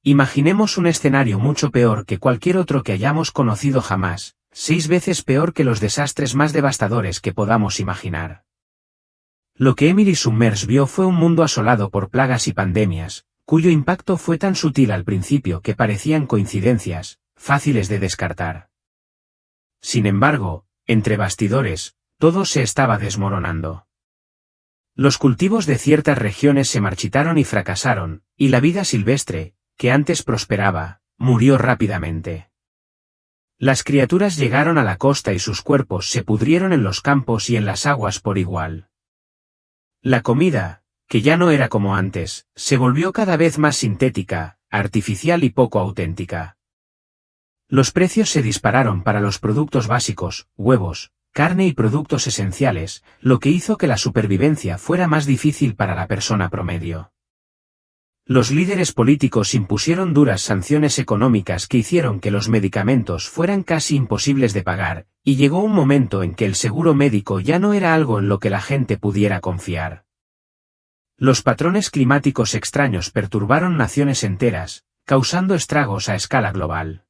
Imaginemos un escenario mucho peor que cualquier otro que hayamos conocido jamás, 6 veces peor que los desastres más devastadores que podamos imaginar. Lo que Emily Summers vio fue un mundo asolado por plagas y pandemias, cuyo impacto fue tan sutil al principio que parecían coincidencias, fáciles de descartar. Sin embargo, entre bastidores, todo se estaba desmoronando. Los cultivos de ciertas regiones se marchitaron y fracasaron, y la vida silvestre, que antes prosperaba, murió rápidamente. Las criaturas llegaron a la costa y sus cuerpos se pudrieron en los campos y en las aguas por igual. La comida, que ya no era como antes, se volvió cada vez más sintética, artificial y poco auténtica. Los precios se dispararon para los productos básicos, huevos, carne y productos esenciales, lo que hizo que la supervivencia fuera más difícil para la persona promedio. Los líderes políticos impusieron duras sanciones económicas que hicieron que los medicamentos fueran casi imposibles de pagar, y llegó un momento en que el seguro médico ya no era algo en lo que la gente pudiera confiar. Los patrones climáticos extraños perturbaron naciones enteras, causando estragos a escala global.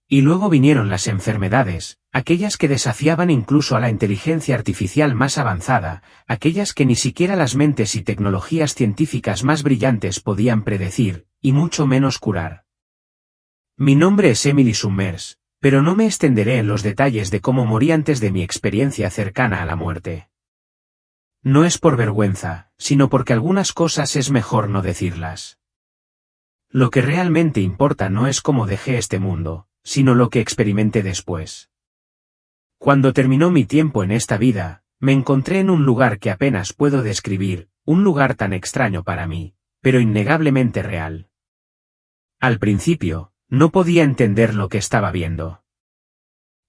Y luego vinieron las enfermedades, aquellas que desafiaban incluso a la inteligencia artificial más avanzada, aquellas que ni siquiera las mentes y tecnologías científicas más brillantes podían predecir, y mucho menos curar. Mi nombre es Emily Summers, pero no me extenderé en los detalles de cómo morí antes de mi experiencia cercana a la muerte. No es por vergüenza, sino porque algunas cosas es mejor no decirlas. Lo que realmente importa no es cómo dejé este mundo, sino lo que experimenté después. Cuando terminó mi tiempo en esta vida, me encontré en un lugar que apenas puedo describir, un lugar tan extraño para mí, pero innegablemente real. Al principio, no podía entender lo que estaba viendo.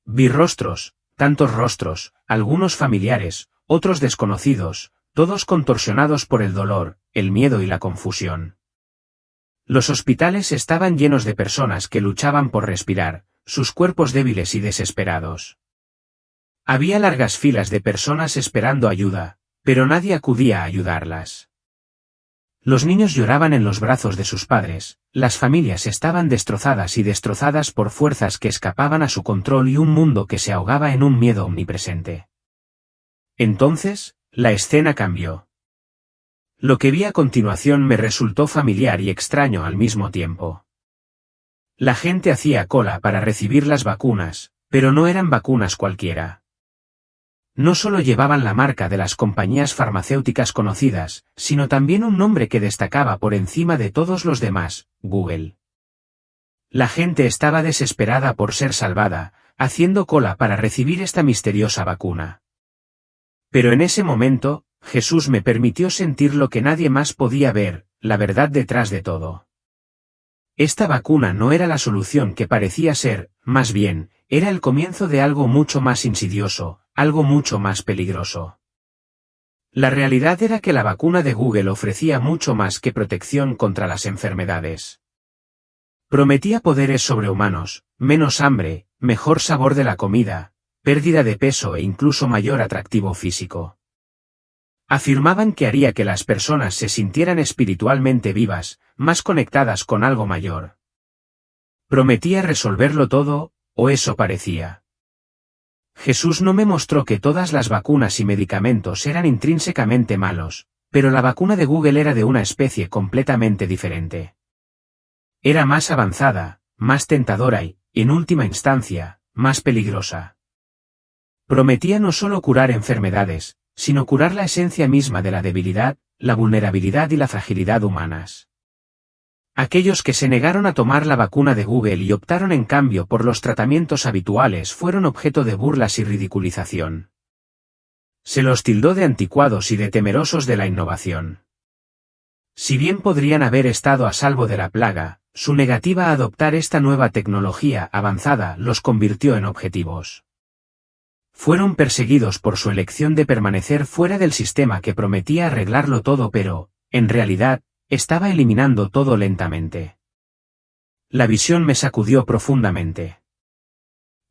Vi rostros, tantos rostros, algunos familiares, otros desconocidos, todos contorsionados por el dolor, el miedo y la confusión. Los hospitales estaban llenos de personas que luchaban por respirar, sus cuerpos débiles y desesperados. Había largas filas de personas esperando ayuda, pero nadie acudía a ayudarlas. Los niños lloraban en los brazos de sus padres, las familias estaban destrozadas por fuerzas que escapaban a su control y un mundo que se ahogaba en un miedo omnipresente. Entonces, la escena cambió. Lo que vi a continuación me resultó familiar y extraño al mismo tiempo. La gente hacía cola para recibir las vacunas, pero no eran vacunas cualquiera. No solo llevaban la marca de las compañías farmacéuticas conocidas, sino también un nombre que destacaba por encima de todos los demás, Google. La gente estaba desesperada por ser salvada, haciendo cola para recibir esta misteriosa vacuna. Pero en ese momento, Jesús me permitió sentir lo que nadie más podía ver, la verdad detrás de todo. Esta vacuna no era la solución que parecía ser, más bien, era el comienzo de algo mucho más insidioso, algo mucho más peligroso. La realidad era que la vacuna de Google ofrecía mucho más que protección contra las enfermedades. Prometía poderes sobrehumanos, menos hambre, mejor sabor de la comida, pérdida de peso e incluso mayor atractivo físico. Afirmaban que haría que las personas se sintieran espiritualmente vivas, más conectadas con algo mayor. Prometía resolverlo todo, o eso parecía. Jesús no me mostró que todas las vacunas y medicamentos eran intrínsecamente malos, pero la vacuna de Google era de una especie completamente diferente. Era más avanzada, más tentadora y, en última instancia, más peligrosa. Prometía no solo curar enfermedades, sino curar la esencia misma de la debilidad, la vulnerabilidad y la fragilidad humanas. Aquellos que se negaron a tomar la vacuna de Google y optaron en cambio por los tratamientos habituales fueron objeto de burlas y ridiculización. Se los tildó de anticuados y de temerosos de la innovación. Si bien podrían haber estado a salvo de la plaga, su negativa a adoptar esta nueva tecnología avanzada los convirtió en objetivos. Fueron perseguidos por su elección de permanecer fuera del sistema que prometía arreglarlo todo pero, en realidad, estaba eliminando todo lentamente. La visión me sacudió profundamente.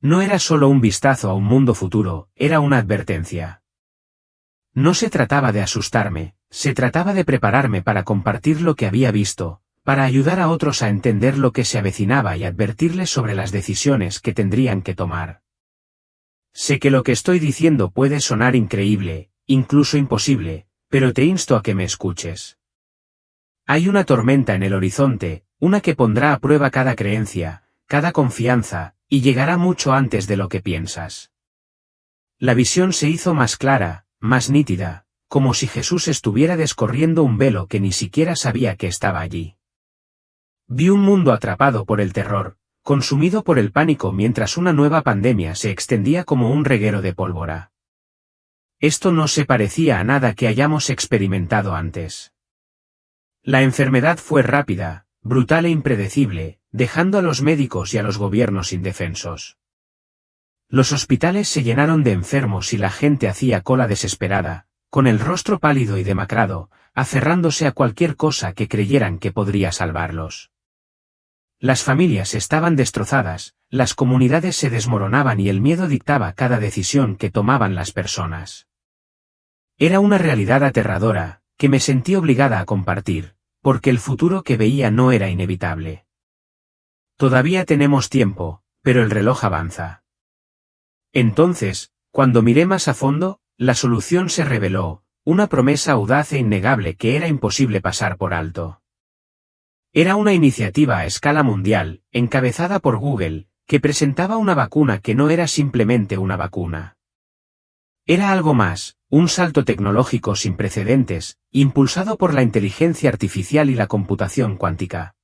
No era solo un vistazo a un mundo futuro, era una advertencia. No se trataba de asustarme, se trataba de prepararme para compartir lo que había visto, para ayudar a otros a entender lo que se avecinaba y advertirles sobre las decisiones que tendrían que tomar. Sé que lo que estoy diciendo puede sonar increíble, incluso imposible, pero te insto a que me escuches. Hay una tormenta en el horizonte, una que pondrá a prueba cada creencia, cada confianza, y llegará mucho antes de lo que piensas. La visión se hizo más clara, más nítida, como si Jesús estuviera descorriendo un velo que ni siquiera sabía que estaba allí. Vi un mundo atrapado por el terror, consumido por el pánico mientras una nueva pandemia se extendía como un reguero de pólvora. Esto no se parecía a nada que hayamos experimentado antes. La enfermedad fue rápida, brutal e impredecible, dejando a los médicos y a los gobiernos indefensos. Los hospitales se llenaron de enfermos y la gente hacía cola desesperada, con el rostro pálido y demacrado, aferrándose a cualquier cosa que creyeran que podría salvarlos. Las familias estaban destrozadas, las comunidades se desmoronaban y el miedo dictaba cada decisión que tomaban las personas. Era una realidad aterradora, que me sentí obligada a compartir, porque el futuro que veía no era inevitable. Todavía tenemos tiempo, pero el reloj avanza. Entonces, cuando miré más a fondo, la solución se reveló, una promesa audaz e innegable que era imposible pasar por alto. Era una iniciativa a escala mundial, encabezada por Google, que presentaba una vacuna que no era simplemente una vacuna. Era algo más, un salto tecnológico sin precedentes, impulsado por la inteligencia artificial y la computación cuántica.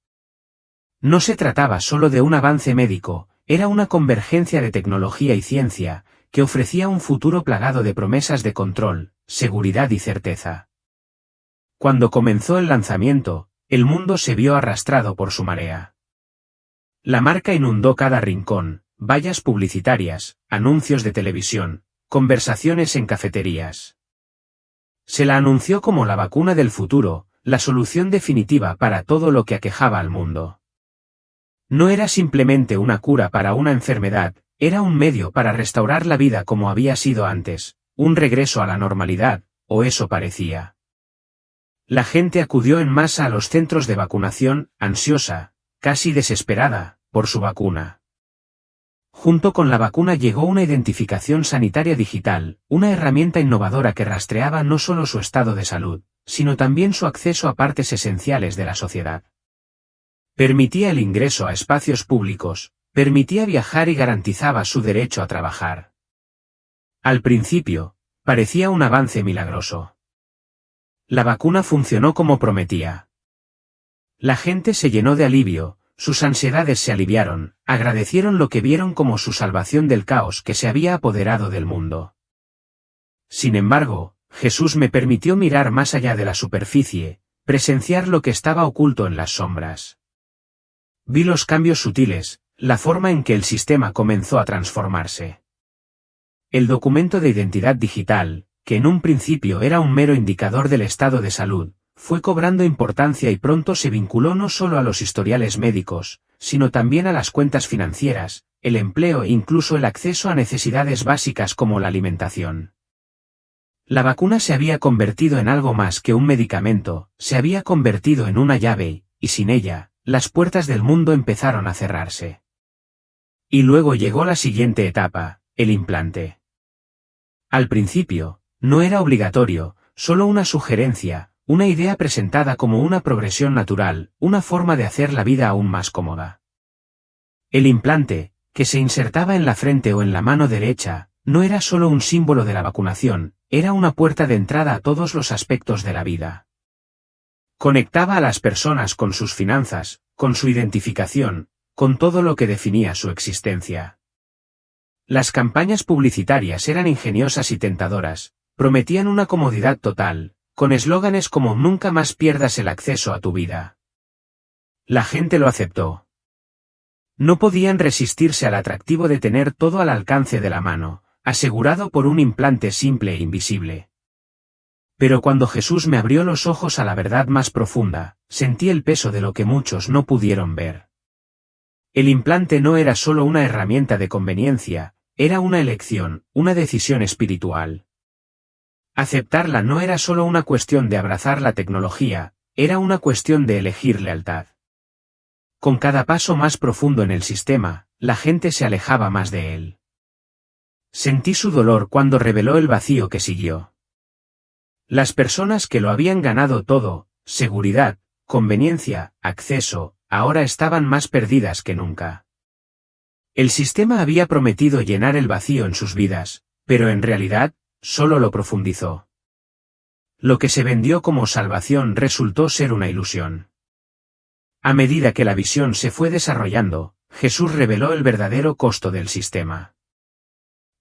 No se trataba solo de un avance médico, era una convergencia de tecnología y ciencia, que ofrecía un futuro plagado de promesas de control, seguridad y certeza. Cuando comenzó el lanzamiento, el mundo se vio arrastrado por su marea. La marca inundó cada rincón, vallas publicitarias, anuncios de televisión, conversaciones en cafeterías. Se la anunció como la vacuna del futuro, la solución definitiva para todo lo que aquejaba al mundo. No era simplemente una cura para una enfermedad, era un medio para restaurar la vida como había sido antes, un regreso a la normalidad, o eso parecía. La gente acudió en masa a los centros de vacunación, ansiosa, casi desesperada, por su vacuna. Junto con la vacuna llegó una identificación sanitaria digital, una herramienta innovadora que rastreaba no solo su estado de salud, sino también su acceso a partes esenciales de la sociedad. Permitía el ingreso a espacios públicos, permitía viajar y garantizaba su derecho a trabajar. Al principio, parecía un avance milagroso. La vacuna funcionó como prometía. La gente se llenó de alivio, sus ansiedades se aliviaron, agradecieron lo que vieron como su salvación del caos que se había apoderado del mundo. Sin embargo, Jesús me permitió mirar más allá de la superficie, presenciar lo que estaba oculto en las sombras. Vi los cambios sutiles, la forma en que el sistema comenzó a transformarse. El documento de identidad digital, que en un principio era un mero indicador del estado de salud, fue cobrando importancia y pronto se vinculó no solo a los historiales médicos, sino también a las cuentas financieras, el empleo e incluso el acceso a necesidades básicas como la alimentación. La vacuna se había convertido en algo más que un medicamento, se había convertido en una llave, y sin ella, las puertas del mundo empezaron a cerrarse. Y luego llegó la siguiente etapa, el implante. Al principio, no era obligatorio, solo una sugerencia, una idea presentada como una progresión natural, una forma de hacer la vida aún más cómoda. El implante, que se insertaba en la frente o en la mano derecha, no era solo un símbolo de la vacunación, era una puerta de entrada a todos los aspectos de la vida. Conectaba a las personas con sus finanzas, con su identificación, con todo lo que definía su existencia. Las campañas publicitarias eran ingeniosas y tentadoras, prometían una comodidad total, con eslóganes como "nunca más pierdas el acceso a tu vida". La gente lo aceptó. No podían resistirse al atractivo de tener todo al alcance de la mano, asegurado por un implante simple e invisible. Pero cuando Jesús me abrió los ojos a la verdad más profunda, sentí el peso de lo que muchos no pudieron ver. El implante no era solo una herramienta de conveniencia, era una elección, una decisión espiritual. Aceptarla no era solo una cuestión de abrazar la tecnología, era una cuestión de elegir lealtad. Con cada paso más profundo en el sistema, la gente se alejaba más de él. Sentí su dolor cuando reveló el vacío que siguió. Las personas que lo habían ganado todo, seguridad, conveniencia, acceso, ahora estaban más perdidas que nunca. El sistema había prometido llenar el vacío en sus vidas, pero en realidad, solo lo profundizó. Lo que se vendió como salvación resultó ser una ilusión. A medida que la visión se fue desarrollando, Jesús reveló el verdadero costo del sistema.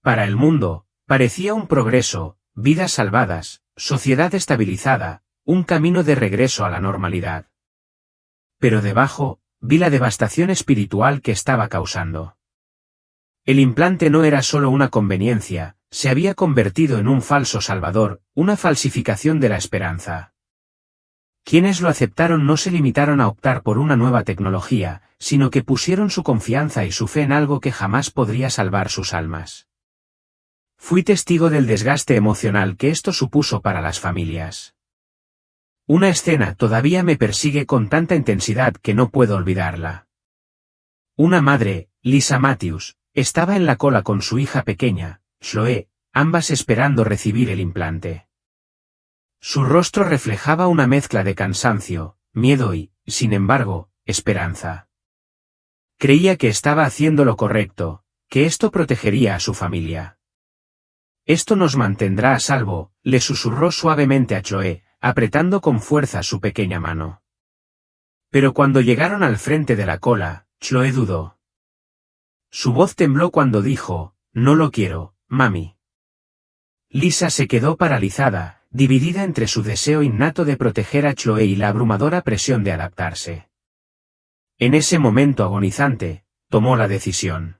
Para el mundo, parecía un progreso, vidas salvadas, sociedad estabilizada, un camino de regreso a la normalidad. Pero debajo, vi la devastación espiritual que estaba causando. El implante no era solo una conveniencia, se había convertido en un falso salvador, una falsificación de la esperanza. Quienes lo aceptaron no se limitaron a optar por una nueva tecnología, sino que pusieron su confianza y su fe en algo que jamás podría salvar sus almas. Fui testigo del desgaste emocional que esto supuso para las familias. Una escena todavía me persigue con tanta intensidad que no puedo olvidarla. Una madre, Lisa Matthews, estaba en la cola con su hija pequeña, Chloe, ambas esperando recibir el implante. Su rostro reflejaba una mezcla de cansancio, miedo y, sin embargo, esperanza. Creía que estaba haciendo lo correcto, que esto protegería a su familia. Esto nos mantendrá a salvo, le susurró suavemente a Chloe, apretando con fuerza su pequeña mano. Pero cuando llegaron al frente de la cola, Chloe dudó. Su voz tembló cuando dijo, «No lo quiero, mami». Lisa se quedó paralizada, dividida entre su deseo innato de proteger a Chloe y la abrumadora presión de adaptarse. En ese momento agonizante, tomó la decisión.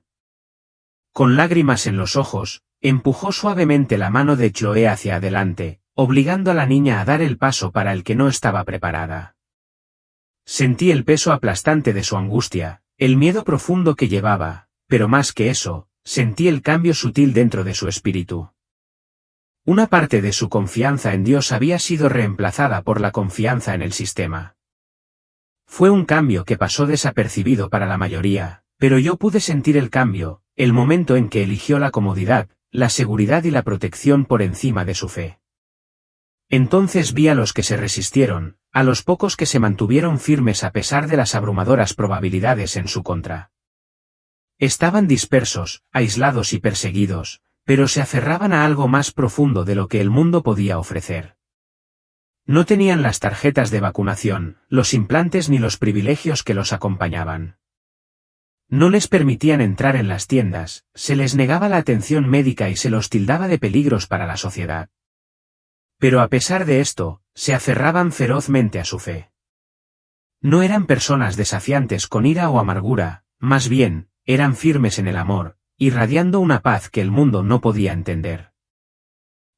Con lágrimas en los ojos, empujó suavemente la mano de Chloe hacia adelante, obligando a la niña a dar el paso para el que no estaba preparada. Sentí el peso aplastante de su angustia, el miedo profundo que llevaba, pero más que eso, sentí el cambio sutil dentro de su espíritu. Una parte de su confianza en Dios había sido reemplazada por la confianza en el sistema. Fue un cambio que pasó desapercibido para la mayoría, pero yo pude sentir el cambio, el momento en que eligió la comodidad, la seguridad y la protección por encima de su fe. Entonces vi a los que se resistieron, a los pocos que se mantuvieron firmes a pesar de las abrumadoras probabilidades en su contra. Estaban dispersos, aislados y perseguidos, pero se aferraban a algo más profundo de lo que el mundo podía ofrecer. No tenían las tarjetas de vacunación, los implantes ni los privilegios que los acompañaban. No les permitían entrar en las tiendas, se les negaba la atención médica y se los tildaba de peligros para la sociedad. Pero a pesar de esto, se aferraban ferozmente a su fe. No eran personas desafiantes con ira o amargura, más bien, eran firmes en el amor, irradiando una paz que el mundo no podía entender.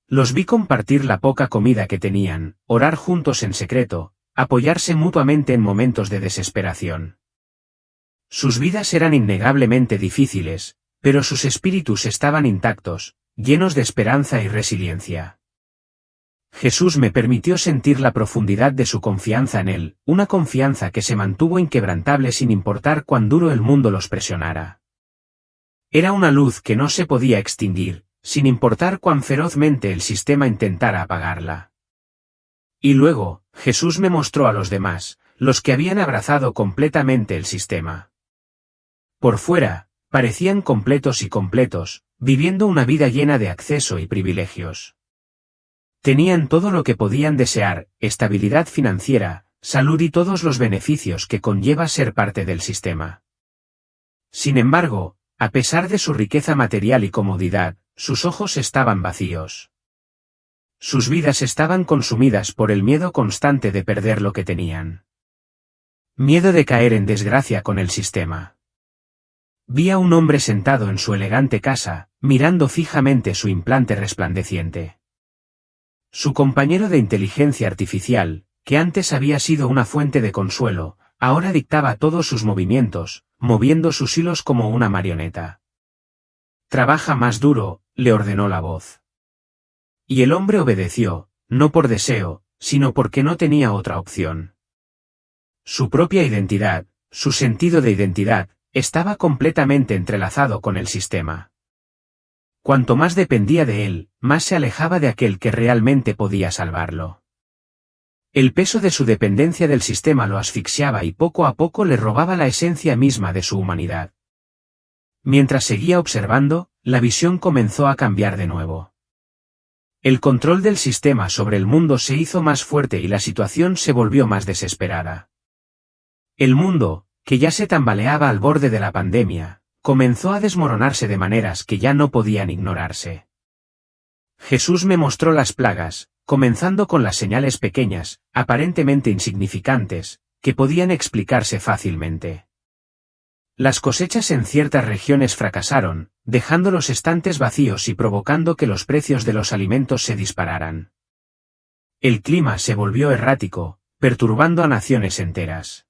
Los vi compartir la poca comida que tenían, orar juntos en secreto, apoyarse mutuamente en momentos de desesperación. Sus vidas eran innegablemente difíciles, pero sus espíritus estaban intactos, llenos de esperanza y resiliencia. Jesús me permitió sentir la profundidad de su confianza en Él, una confianza que se mantuvo inquebrantable sin importar cuán duro el mundo los presionara. Era una luz que no se podía extinguir, sin importar cuán ferozmente el sistema intentara apagarla. Y luego, Jesús me mostró a los demás, los que habían abrazado completamente el sistema. Por fuera, parecían completos y completos, viviendo una vida llena de acceso y privilegios. Tenían todo lo que podían desear, estabilidad financiera, salud y todos los beneficios que conlleva ser parte del sistema. Sin embargo, a pesar de su riqueza material y comodidad, sus ojos estaban vacíos. Sus vidas estaban consumidas por el miedo constante de perder lo que tenían. Miedo de caer en desgracia con el sistema. Vi a un hombre sentado en su elegante casa, mirando fijamente su implante resplandeciente. Su compañero de inteligencia artificial, que antes había sido una fuente de consuelo, ahora dictaba todos sus movimientos, moviendo sus hilos como una marioneta. «Trabaja más duro», le ordenó la voz. Y el hombre obedeció, no por deseo, sino porque no tenía otra opción. Su propia identidad, su sentido de identidad, estaba completamente entrelazado con el sistema. Cuanto más dependía de él, más se alejaba de aquel que realmente podía salvarlo. El peso de su dependencia del sistema lo asfixiaba y poco a poco le robaba la esencia misma de su humanidad. Mientras seguía observando, la visión comenzó a cambiar de nuevo. El control del sistema sobre el mundo se hizo más fuerte y la situación se volvió más desesperada. El mundo, que ya se tambaleaba al borde de la pandemia, comenzó a desmoronarse de maneras que ya no podían ignorarse. Jesús me mostró las plagas, comenzando con las señales pequeñas, aparentemente insignificantes, que podían explicarse fácilmente. Las cosechas en ciertas regiones fracasaron, dejando los estantes vacíos y provocando que los precios de los alimentos se dispararan. El clima se volvió errático, perturbando a naciones enteras.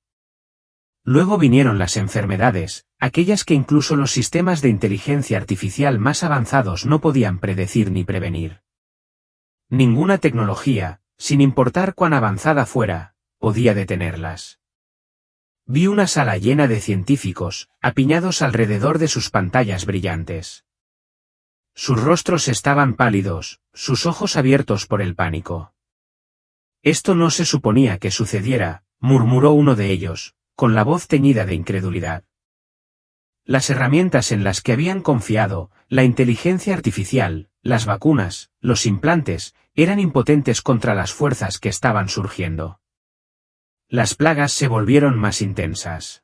Luego vinieron las enfermedades, aquellas que incluso los sistemas de inteligencia artificial más avanzados no podían predecir ni prevenir. Ninguna tecnología, sin importar cuán avanzada fuera, podía detenerlas. Vi una sala llena de científicos, apiñados alrededor de sus pantallas brillantes. Sus rostros estaban pálidos, sus ojos abiertos por el pánico. Esto no se suponía que sucediera, murmuró uno de ellos, con la voz teñida de incredulidad. Las herramientas en las que habían confiado, la inteligencia artificial, las vacunas, los implantes, eran impotentes contra las fuerzas que estaban surgiendo. Las plagas se volvieron más intensas.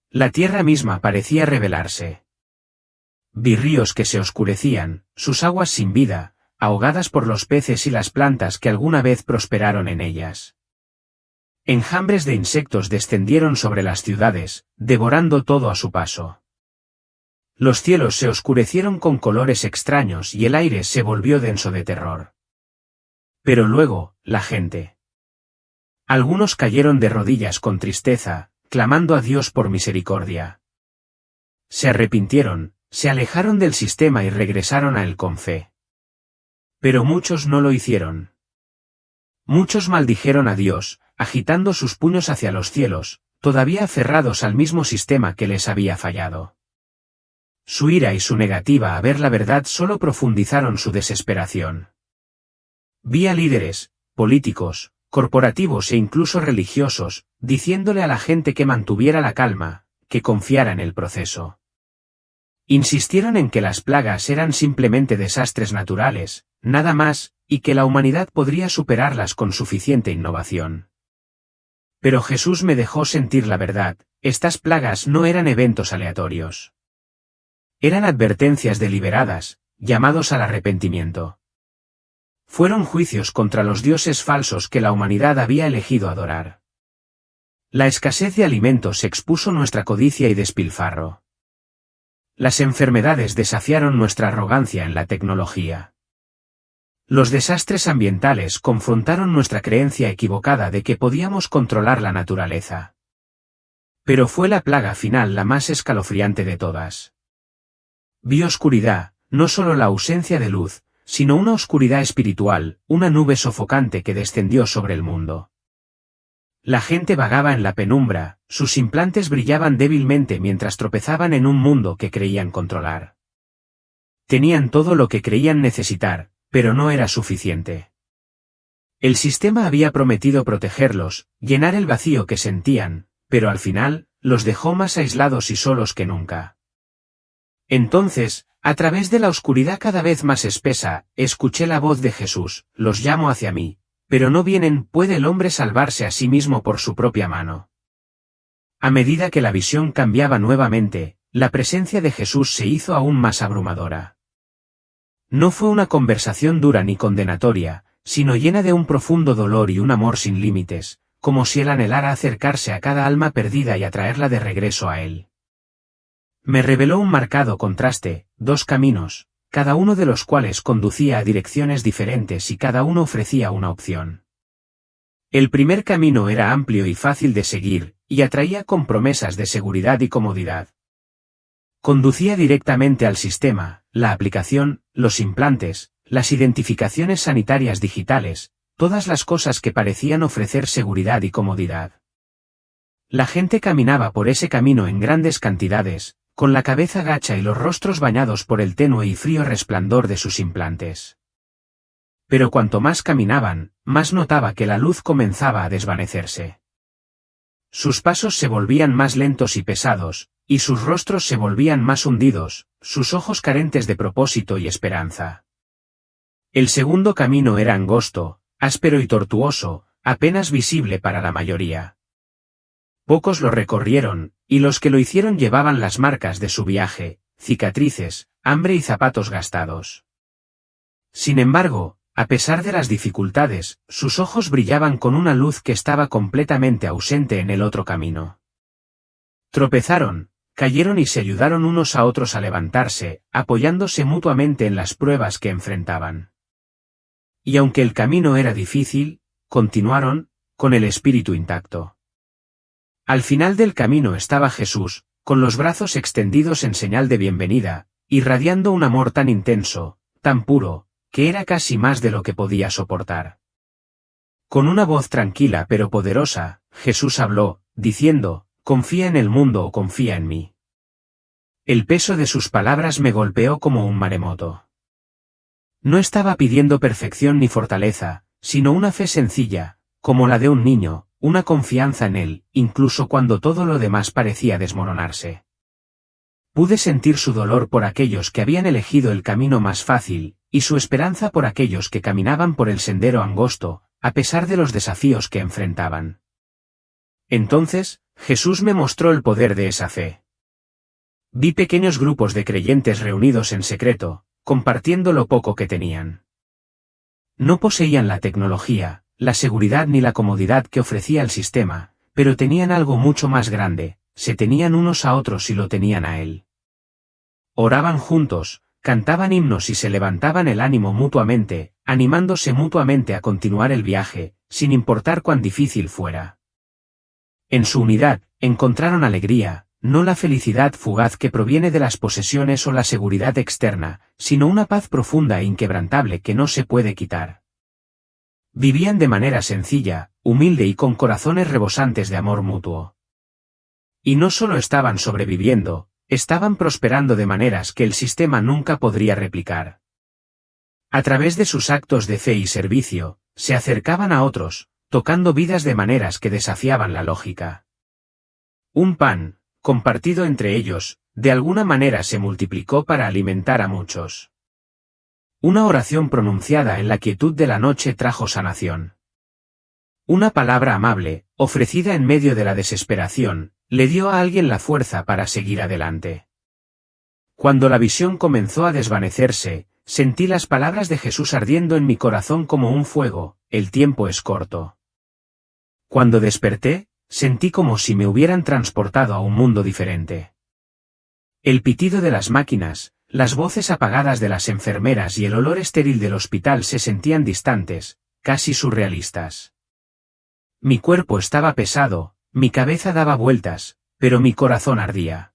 La tierra misma parecía rebelarse. Vi ríos que se oscurecían, sus aguas sin vida, ahogadas por los peces y las plantas que alguna vez prosperaron en ellas. Enjambres de insectos descendieron sobre las ciudades, devorando todo a su paso. Los cielos se oscurecieron con colores extraños y el aire se volvió denso de terror. Pero luego, la gente. Algunos cayeron de rodillas con tristeza, clamando a Dios por misericordia. Se arrepintieron, se alejaron del sistema y regresaron a él con fe. Pero muchos no lo hicieron. Muchos maldijeron a Dios, agitando sus puños hacia los cielos, todavía aferrados al mismo sistema que les había fallado. Su ira y su negativa a ver la verdad solo profundizaron su desesperación. Vi a líderes, políticos, corporativos e incluso religiosos, diciéndole a la gente que mantuviera la calma, que confiara en el proceso. Insistieron en que las plagas eran simplemente desastres naturales, nada más, y que la humanidad podría superarlas con suficiente innovación. Pero Jesús me dejó sentir la verdad, estas plagas no eran eventos aleatorios. Eran advertencias deliberadas, llamados al arrepentimiento. Fueron juicios contra los dioses falsos que la humanidad había elegido adorar. La escasez de alimentos expuso nuestra codicia y despilfarro. Las enfermedades desafiaron nuestra arrogancia en la tecnología. Los desastres ambientales confrontaron nuestra creencia equivocada de que podíamos controlar la naturaleza. Pero fue la plaga final la más escalofriante de todas. Vi oscuridad, no solo la ausencia de luz, sino una oscuridad espiritual, una nube sofocante que descendió sobre el mundo. La gente vagaba en la penumbra, sus implantes brillaban débilmente mientras tropezaban en un mundo que creían controlar. Tenían todo lo que creían necesitar, pero no era suficiente. El sistema había prometido protegerlos, llenar el vacío que sentían, pero al final, los dejó más aislados y solos que nunca. Entonces, a través de la oscuridad cada vez más espesa, escuché la voz de Jesús: los llamo hacia mí, pero no vienen. ¿Puede el hombre salvarse a sí mismo por su propia mano? A medida que la visión cambiaba nuevamente, la presencia de Jesús se hizo aún más abrumadora. No fue una conversación dura ni condenatoria, sino llena de un profundo dolor y un amor sin límites, como si él anhelara acercarse a cada alma perdida y atraerla de regreso a él. Me reveló un marcado contraste, dos caminos, cada uno de los cuales conducía a direcciones diferentes y cada uno ofrecía una opción. El primer camino era amplio y fácil de seguir, y atraía con promesas de seguridad y comodidad. Conducía directamente al sistema, la aplicación, los implantes, las identificaciones sanitarias digitales, todas las cosas que parecían ofrecer seguridad y comodidad. La gente caminaba por ese camino en grandes cantidades, con la cabeza gacha y los rostros bañados por el tenue y frío resplandor de sus implantes. Pero cuanto más caminaban, más notaba que la luz comenzaba a desvanecerse. Sus pasos se volvían más lentos y pesados, y sus rostros se volvían más hundidos, sus ojos carentes de propósito y esperanza. El segundo camino era angosto, áspero y tortuoso, apenas visible para la mayoría. Pocos lo recorrieron, y los que lo hicieron llevaban las marcas de su viaje, cicatrices, hambre y zapatos gastados. Sin embargo, a pesar de las dificultades, sus ojos brillaban con una luz que estaba completamente ausente en el otro camino. Tropezaron, cayeron y se ayudaron unos a otros a levantarse, apoyándose mutuamente en las pruebas que enfrentaban. Y aunque el camino era difícil, continuaron, con el espíritu intacto. Al final del camino estaba Jesús, con los brazos extendidos en señal de bienvenida, irradiando un amor tan intenso, tan puro, que era casi más de lo que podía soportar. Con una voz tranquila pero poderosa, Jesús habló, diciendo, «Confía en el mundo o confía en mí». El peso de sus palabras me golpeó como un maremoto. No estaba pidiendo perfección ni fortaleza, sino una fe sencilla, como la de un niño, una confianza en él, incluso cuando todo lo demás parecía desmoronarse. Pude sentir su dolor por aquellos que habían elegido el camino más fácil, y su esperanza por aquellos que caminaban por el sendero angosto, a pesar de los desafíos que enfrentaban. Entonces, Jesús me mostró el poder de esa fe. Vi pequeños grupos de creyentes reunidos en secreto, compartiendo lo poco que tenían. No poseían la tecnología, la seguridad ni la comodidad que ofrecía el sistema, pero tenían algo mucho más grande, se tenían unos a otros y lo tenían a él. Oraban juntos, cantaban himnos y se levantaban el ánimo mutuamente, animándose mutuamente a continuar el viaje, sin importar cuán difícil fuera. En su unidad, encontraron alegría, no la felicidad fugaz que proviene de las posesiones o la seguridad externa, sino una paz profunda e inquebrantable que no se puede quitar. Vivían de manera sencilla, humilde y con corazones rebosantes de amor mutuo. Y no solo estaban sobreviviendo, estaban prosperando de maneras que el sistema nunca podría replicar. A través de sus actos de fe y servicio, se acercaban a otros, tocando vidas de maneras que desafiaban la lógica. Un pan, compartido entre ellos, de alguna manera se multiplicó para alimentar a muchos. Una oración pronunciada en la quietud de la noche trajo sanación. Una palabra amable, ofrecida en medio de la desesperación, le dio a alguien la fuerza para seguir adelante. Cuando la visión comenzó a desvanecerse, sentí las palabras de Jesús ardiendo en mi corazón como un fuego, el tiempo es corto. Cuando desperté, sentí como si me hubieran transportado a un mundo diferente. El pitido de las máquinas, las voces apagadas de las enfermeras y el olor estéril del hospital se sentían distantes, casi surrealistas. Mi cuerpo estaba pesado, mi cabeza daba vueltas, pero mi corazón ardía.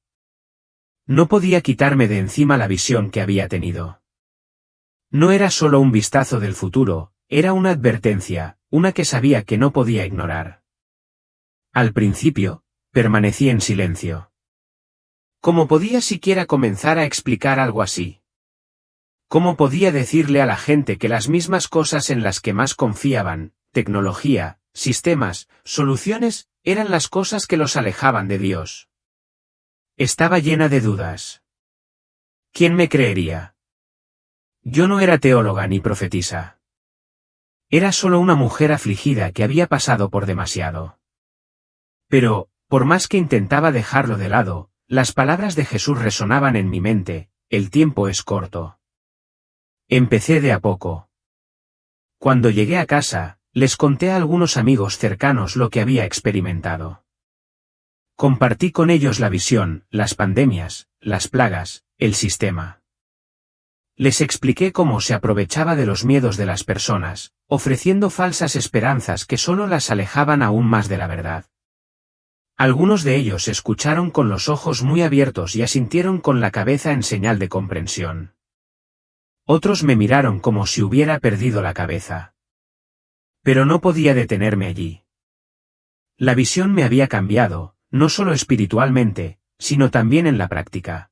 No podía quitarme de encima la visión que había tenido. No era solo un vistazo del futuro, era una advertencia, una que sabía que no podía ignorar. Al principio, permanecí en silencio. ¿Cómo podía siquiera comenzar a explicar algo así? ¿Cómo podía decirle a la gente que las mismas cosas en las que más confiaban, tecnología, sistemas, soluciones, eran las cosas que los alejaban de Dios? Estaba llena de dudas. ¿Quién me creería? Yo no era teóloga ni profetisa. Era solo una mujer afligida que había pasado por demasiado. Pero, por más que intentaba dejarlo de lado, las palabras de Jesús resonaban en mi mente, el tiempo es corto. Empecé de a poco. Cuando llegué a casa, les conté a algunos amigos cercanos lo que había experimentado. Compartí con ellos la visión, las pandemias, las plagas, el sistema. Les expliqué cómo se aprovechaba de los miedos de las personas, ofreciendo falsas esperanzas que solo las alejaban aún más de la verdad. Algunos de ellos escucharon con los ojos muy abiertos y asintieron con la cabeza en señal de comprensión. Otros me miraron como si hubiera perdido la cabeza. Pero no podía detenerme allí. La visión me había cambiado, no solo espiritualmente, sino también en la práctica.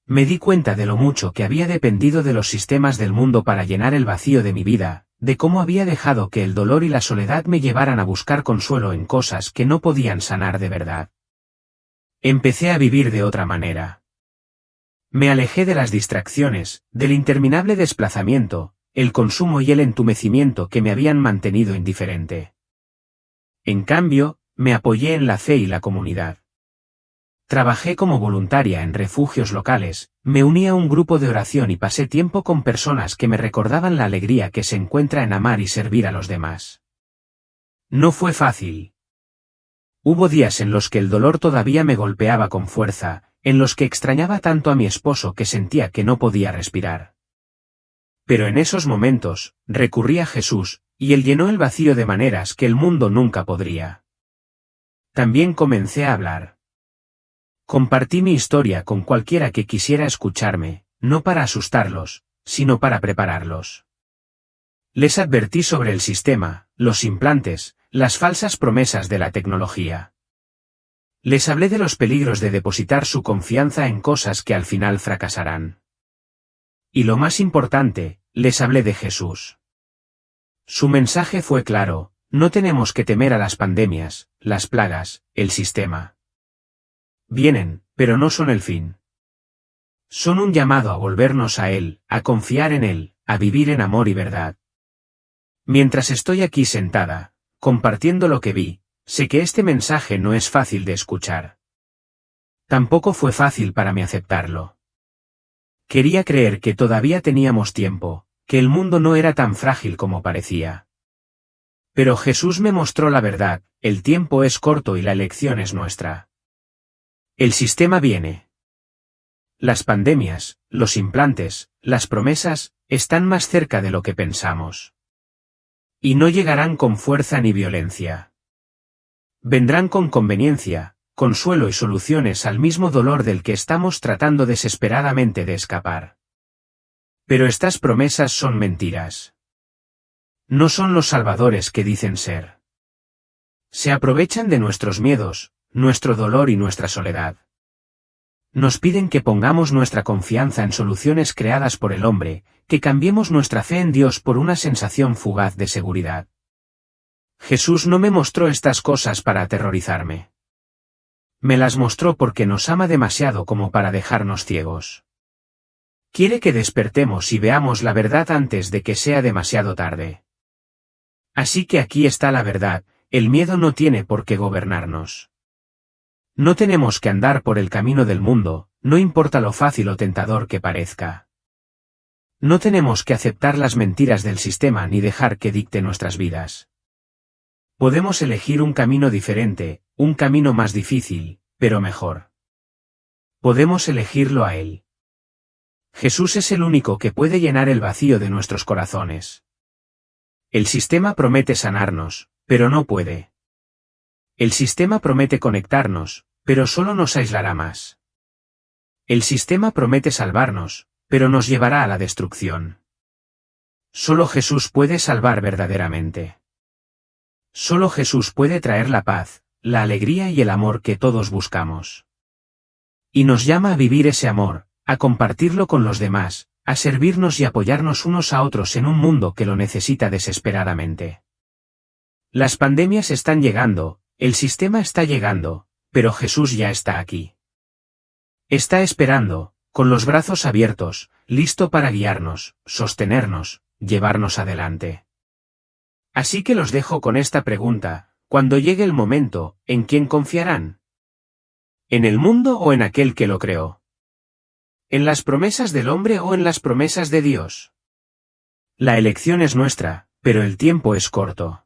Me di cuenta de lo mucho que había dependido de los sistemas del mundo para llenar el vacío de mi vida, de cómo había dejado que el dolor y la soledad me llevaran a buscar consuelo en cosas que no podían sanar de verdad. Empecé a vivir de otra manera. Me alejé de las distracciones, del interminable desplazamiento, el consumo y el entumecimiento que me habían mantenido indiferente. En cambio, me apoyé en la fe y la comunidad. Trabajé como voluntaria en refugios locales, me uní a un grupo de oración y pasé tiempo con personas que me recordaban la alegría que se encuentra en amar y servir a los demás. No fue fácil. Hubo días en los que el dolor todavía me golpeaba con fuerza, en los que extrañaba tanto a mi esposo que sentía que no podía respirar. Pero en esos momentos, recurrí a Jesús, y Él llenó el vacío de maneras que el mundo nunca podría. También comencé a hablar. Compartí mi historia con cualquiera que quisiera escucharme, no para asustarlos, sino para prepararlos. Les advertí sobre el sistema, los implantes, las falsas promesas de la tecnología. Les hablé de los peligros de depositar su confianza en cosas que al final fracasarán. Y lo más importante, les hablé de Jesús. Su mensaje fue claro: no tenemos que temer a las pandemias, las plagas, el sistema. Vienen, pero no son el fin. Son un llamado a volvernos a Él, a confiar en Él, a vivir en amor y verdad. Mientras estoy aquí sentada, compartiendo lo que vi, sé que este mensaje no es fácil de escuchar. Tampoco fue fácil para mí aceptarlo. Quería creer que todavía teníamos tiempo, que el mundo no era tan frágil como parecía. Pero Jesús me mostró la verdad: el tiempo es corto y la elección es nuestra. El sistema viene. Las pandemias, los implantes, las promesas, están más cerca de lo que pensamos. Y no llegarán con fuerza ni violencia. Vendrán con conveniencia, consuelo y soluciones al mismo dolor del que estamos tratando desesperadamente de escapar. Pero estas promesas son mentiras. No son los salvadores que dicen ser. Se aprovechan de nuestros miedos, nuestro dolor y nuestra soledad. Nos piden que pongamos nuestra confianza en soluciones creadas por el hombre, que cambiemos nuestra fe en Dios por una sensación fugaz de seguridad. Jesús no me mostró estas cosas para aterrorizarme. Me las mostró porque nos ama demasiado como para dejarnos ciegos. Quiere que despertemos y veamos la verdad antes de que sea demasiado tarde. Así que aquí está la verdad: el miedo no tiene por qué gobernarnos. No tenemos que andar por el camino del mundo, no importa lo fácil o tentador que parezca. No tenemos que aceptar las mentiras del sistema ni dejar que dicte nuestras vidas. Podemos elegir un camino diferente, un camino más difícil, pero mejor. Podemos elegirlo a Él. Jesús es el único que puede llenar el vacío de nuestros corazones. El sistema promete sanarnos, pero no puede. El sistema promete conectarnos, pero solo nos aislará más. El sistema promete salvarnos, pero nos llevará a la destrucción. Solo Jesús puede salvar verdaderamente. Solo Jesús puede traer la paz, la alegría y el amor que todos buscamos. Y nos llama a vivir ese amor, a compartirlo con los demás, a servirnos y apoyarnos unos a otros en un mundo que lo necesita desesperadamente. Las pandemias están llegando, el sistema está llegando, pero Jesús ya está aquí. Está esperando, con los brazos abiertos, listo para guiarnos, sostenernos, llevarnos adelante. Así que los dejo con esta pregunta: cuando llegue el momento, ¿en quién confiarán? ¿En el mundo o en aquel que lo creó? ¿En las promesas del hombre o en las promesas de Dios? La elección es nuestra, pero el tiempo es corto.